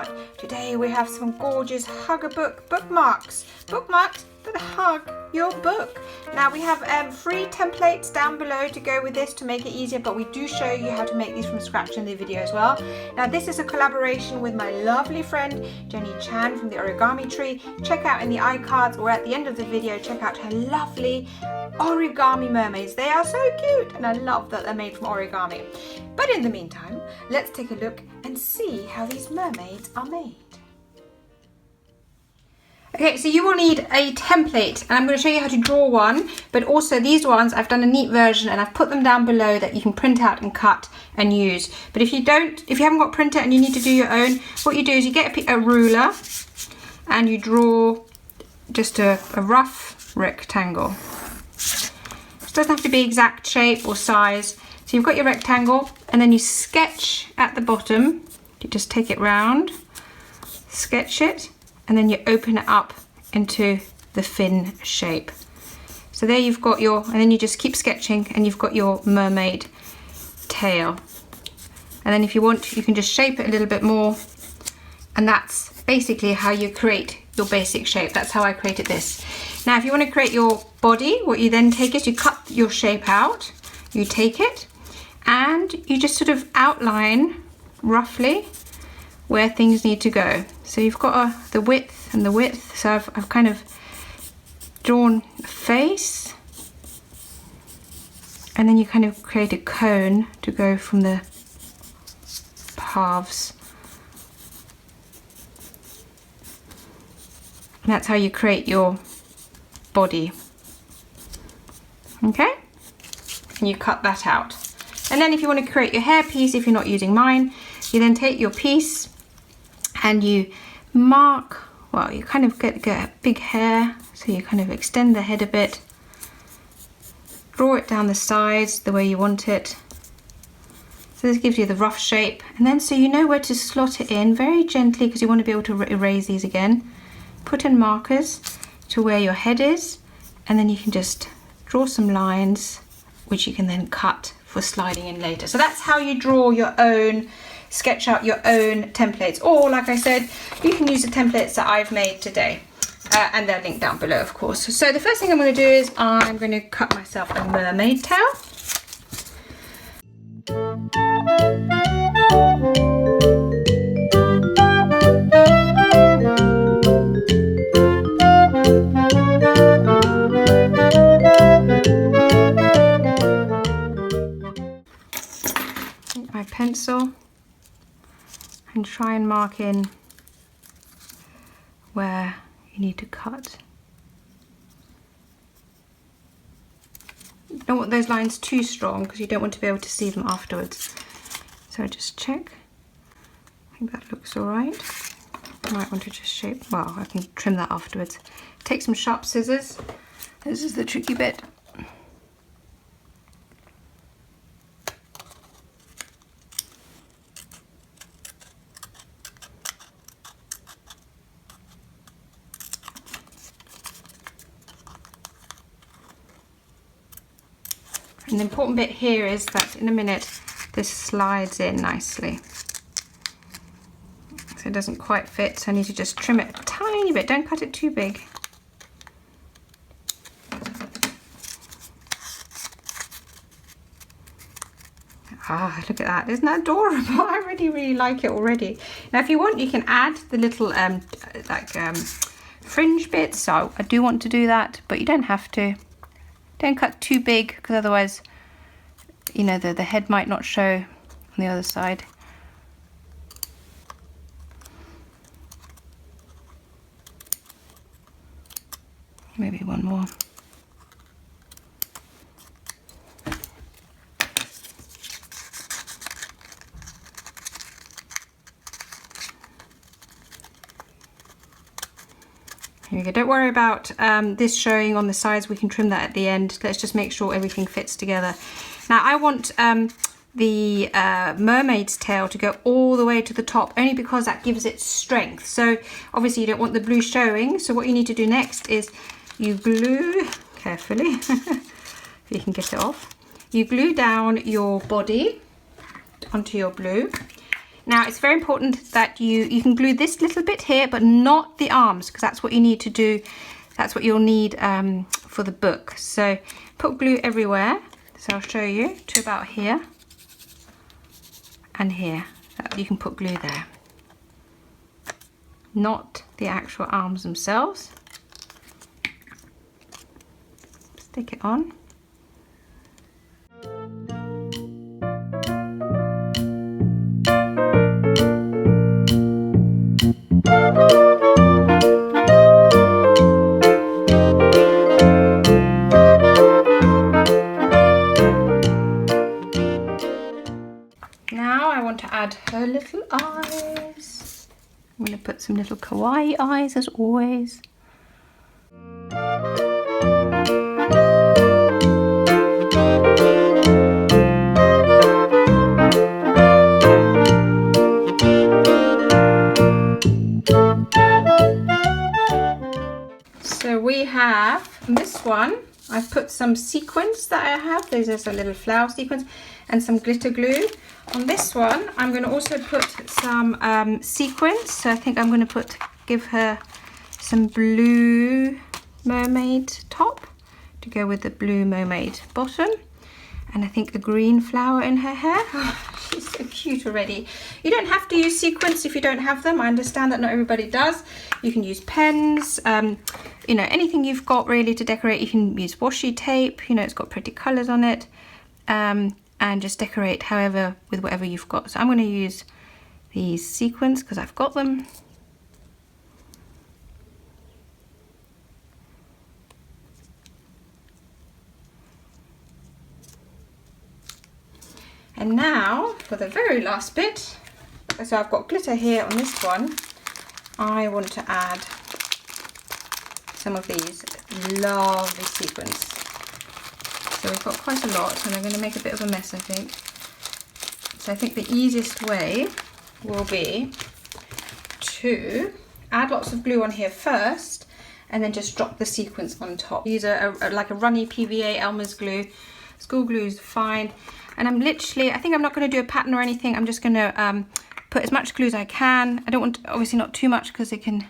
start. Today we have some gorgeous hug-a-book bookmarks. Bookmarks that hug your book. Now we have 3 templates down below to go with this to make it easier, but we do show you how to make these from scratch in the video as well. Now this is a collaboration with my lovely friend Jenny Chan from the Origami Tree. Check out in the iCards or at the end of the video, check out her lovely Origami Mermaids. They are so cute and I love that they're made from origami. But in the meantime, let's take a look and see how these mermaids are made. Okay, so you will need a template and I'm going to show you how to draw one, but also these ones I've done a neat version and I've put them down below that you can print out and cut and use. But if you haven't got a printer and you need to do your own, what you do is you get a ruler and you draw just a rough rectangle. It doesn't have to be exact shape or size. So you've got your rectangle and then you sketch at the bottom. You just take it round, sketch it, and then you open it up into the fin shape. So there you've got your, and then you just keep sketching and you've got your mermaid tail. And then if you want, you can just shape it a little bit more. And that's basically how you create your basic shape. That's how I created this. Now, if you want to create your body, what you then take is you cut your shape out, you take it, and you just sort of outline roughly where things need to go. So you've got the width and the width. So I've kind of drawn a face, and then you kind of create a cone to go from the halves. And that's how you create your body. Okay? And you cut that out. And then if you want to create your hair piece, if you're not using mine, you then take your piece and you mark, well, you kind of get a big hair, so you kind of extend the head a bit, draw it down the sides the way you want it. So this gives you the rough shape, and then so you know where to slot it in very gently, because you want to be able to erase these again. Put in markers to where your head is, and then you can just draw some lines which you can then cut for sliding in later. So that's how you draw your own, sketch out your own templates, or like I said, you can use the templates that I've made today, and they're linked down below, of course. So the first thing I'm going to do is I'm going to cut myself a mermaid tail. Take my pencil and try and mark in where you need to cut. You don't want those lines too strong because you don't want to be able to see them afterwards. So just check. I think that looks all right. I might want to just shape, well, I can trim that afterwards. Take some sharp scissors. This is the tricky bit. And the important bit here is that in a minute this slides in nicely. So it doesn't quite fit, so I need to just trim it a tiny bit. Don't cut it too big. Ah, look at that. Isn't that adorable? I really like it already. Now if you want, you can add the little fringe bits. So I do want to do that, but you don't have to. Don't cut too big, because otherwise, you know, the head might not show on the other side. Maybe one more. Here we go. Don't worry about this showing on the sides. We can trim that at the end. Let's just make sure everything fits together. Now I want the mermaid's tail to go all the way to the top, only because that gives it strength. So obviously you don't want the blue showing. So what you need to do next is you glue carefully, if you can get it off. You glue down your body onto your blue. Now it's very important that you can glue this little bit here, but not the arms, because that's what you need to do. That's what you'll need for the book. So put glue everywhere. So I'll show you to about here and here. You can put glue there. Not the actual arms themselves. Stick it on. Now I want to add her little eyes. I'm going to put some little kawaii eyes as always. So we have this one. I've put some sequins that I have. There's just a little flower sequins and some glitter glue. On this one, I'm going to also put some sequins. So I think I'm going to give her some blue mermaid top to go with the blue mermaid bottom. And I think a green flower in her hair. Oh, she's so cute already. You don't have to use sequins if you don't have them. I understand that not everybody does. You can use pens, you know, anything you've got really to decorate. You can use washi tape, you know, it's got pretty colours on it. And just decorate however, with whatever you've got. So I'm going to use these sequins because I've got them. And now for the very last bit, so I've got glitter here on this one. I want to add some of these lovely sequins. So we've got quite a lot and I'm going to make a bit of a mess, I think. So I think the easiest way will be to add lots of glue on here first and then just drop the sequins on top. Use like a runny PVA Elmer's glue. School glue is fine. And I'm literally, I think I'm not going to do a pattern or anything. I'm just going to put as much glue as I can. I don't want, obviously not too much because it can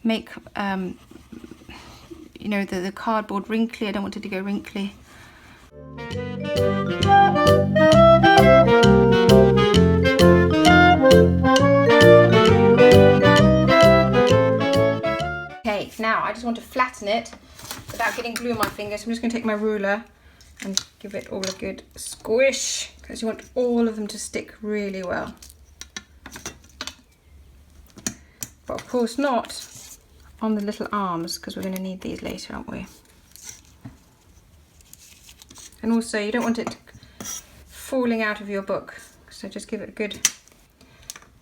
make, you know, the cardboard wrinkly. I don't want it to go wrinkly. Okay, now I just want to flatten it without getting glue on my fingers. So I'm just going to take my ruler and give it all a good squish because you want all of them to stick really well. But of course not on the little arms because we're going to need these later, aren't we? And also you don't want it falling out of your book, so just give it a good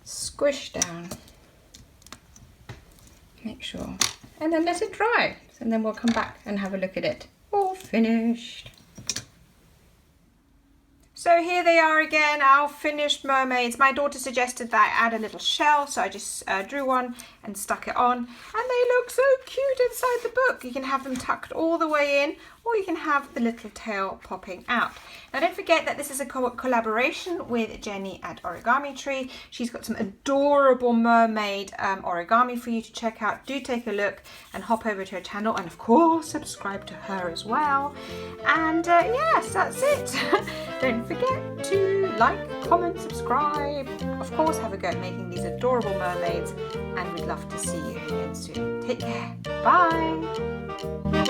squish down. Make sure. And then let it dry. And then we'll come back and have a look at it. All finished. So here they are again, our finished mermaids. My daughter suggested that I add a little shell, so I just drew one and stuck it on. And they look so cute inside the book. You can have them tucked all the way in, or you can have the little tail popping out. Now don't forget that this is a collaboration with Jenny at Origami Tree. She's got some adorable mermaid origami for you to check out. Do take a look and hop over to her channel, and of course subscribe to her as well. And yes, that's it. Don't forget to like, comment, subscribe. Of course, have a go at making these adorable mermaids, and we'd love to see you again soon. Take care. Bye.